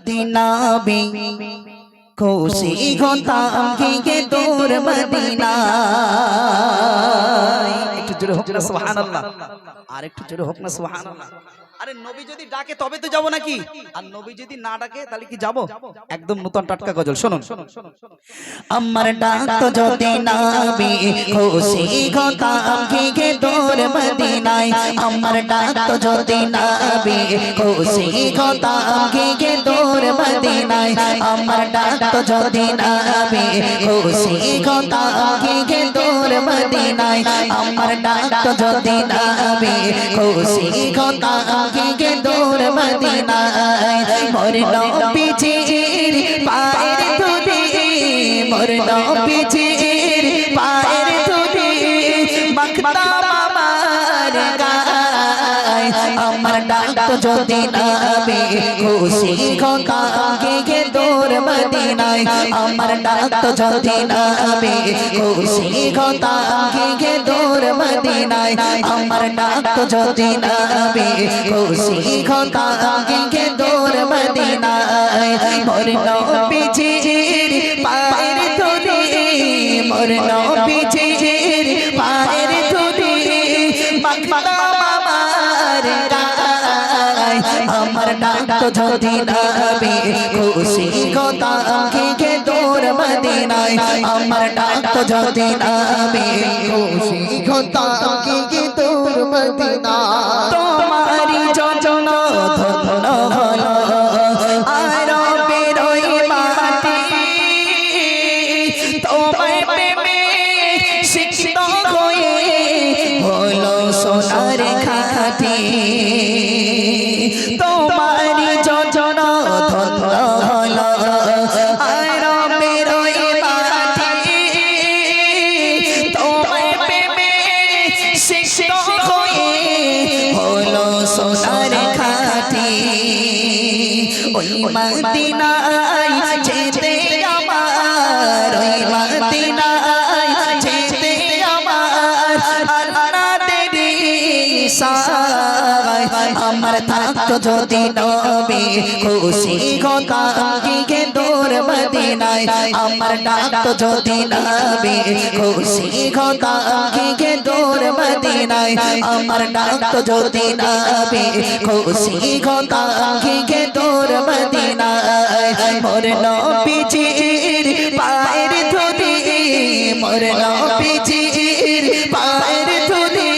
যদি নাবি খুশি হতাম কে তোর মদিনায়। একটু জোরে হোক না সুবহানাল্লাহ, আর একটু জোরে হোক না সুবহানাল্লাহ। আরে নবী যদি ডাকে তবে তো যাব নাকি, আর নবী যদি না ডাকে তাহলে কি যাব? একদম নতুন টাটকা গজল শুনুন। আমার ডাক তো যদি নাবি খুশি হতাম কে তোর মদিনায়। আমার ডাক তো যদি নাবি খুশি হতাম কে তোর মদিনায়। আমার ডাক তো যদি নাবি খুশি হতাম কে তোর মদিনায়। আমার ডাক তো যদি নাবি খুশি হতাম কে তোর মদিনায়। মোর নবীজির পায়ের ধুলি, মোর নবীজির পায়ের ধুলি মাখতাম আমার গায়। আমার ডাক যদি নাবি খুশি হতাম কে তোর মদিনায়। আমার ডাক যদি নাবি খুশি হতাম কে তোর মদিনায়। আমার ডাক যদি নাবি খুশি হতাম কে তোর মদিনায়। মোর নবীজির পায়ের ধুলি, মোর নবীজির পায়ের ধুলি মাখতাম আমার গায়। আমার ডাক যদি নাবি খুশি হতাম কে তোর মদিনায়। আমার ডাক যদি নাবি খুশি হতাম কে তোর মদিনায়। তোমারি যোজনা ধন্য হলো আর বেরোই মাটি, তোমায় প্রেমে শিক্ষিত হয়ে হলো সোনার খাঁটি। তোমারি যোজনা ধন্য হলো আর বেরোই মাটি, তোমায় প্রেমে শিক্ষিত হয়ে হলো সোনার খাঁটি। ওই মদিনায় যেতে আমার, ওই মদিনায় যেতে আমার আল্লাহ দেরি সায়। আমার থাকতো যদি নবী খুশি হতাম কে তোর মদিনায়। আমার ডাকতো যদি নবী খুশি হতাম কে তোর মদিনায়। আমার ডাকতো যদি নবী খুশি হতাম কে তোর মদিনায়। মোর নবীজির পায়ের ধুলি, মোর নবীজির পায়ের ধুলি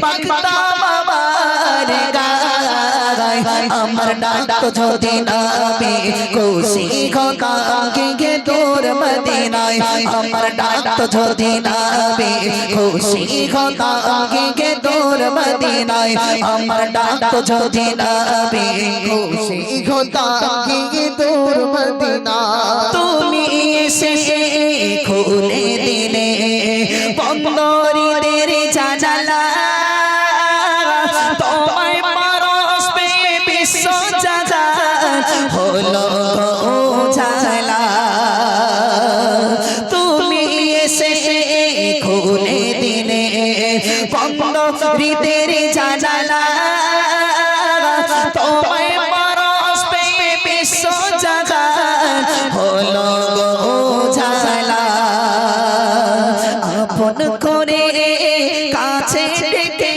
মাখতাম আমার গায়। আমার ডাক যদি নাবি খুশি হতাম কে তোর মদিনায়। আমার ডাক যদি নাবি খুশি হতাম কে তোর মদিনায়। আমার ডাক যদি নাবি খুশি হতাম কে তোর মদিনায়। তুমি এসে খুলে দিলে বন্দরের জানালা, তোমায় পরশ পেয়ে বিশ্ব জাহান হলো উজালা। তুমি এসে খুলে দিলে বন্দরের জানালা, তোমায় পরশ পেয়ে বিশ্ব জাহান হলো উজালা। আপন করে কাছে ডেকে,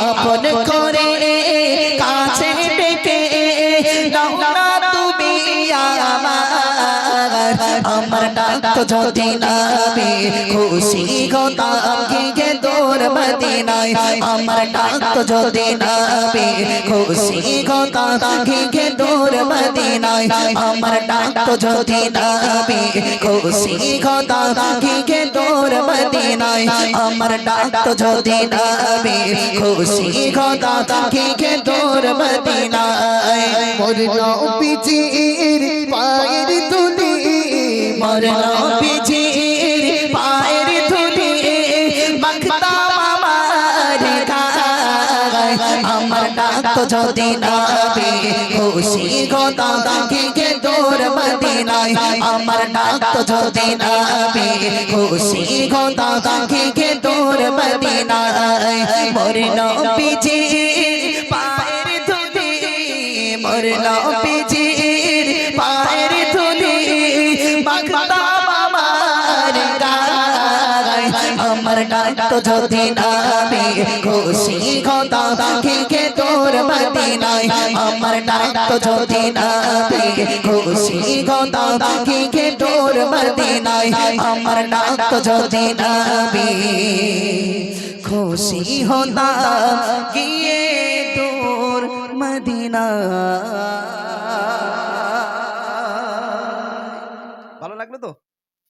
আপন করে কাছে ডেকে নাও না তুমি আমার। আমার ডাক যদি নাবি খুশি হতাম কে তোর মদিনায়। আমার ডাক যদি নাবি খুশি হতাম কে তোর মদিনায়। আমার ডাক যদি নাবি খুশি হতাম কে তোর মদিনায়। আমার ডাক যদি নাবি খুশি হতাম কে তোর মদিনায়। মোর নবীজির পায়ের ধুলি, মোর নবীজির পায়ের ধুলি মাখতাম আমার গায়। আমার ডাক যদি নাবি খুশি হতাম কে তোর মদিনায়। আমার ডাক যদি নাবি খুশি হতাম কে তোর মদিনায়। মোর নবীজির পায়ের ধুলি, মোর নবীজির যদি নামে খুশি হতাম কে তোর মদিনায় আমার ডাক যদি নামে খুশি হতাম কে তোর মদিনায় আমার ডাক যদি নামে খুশি হতাম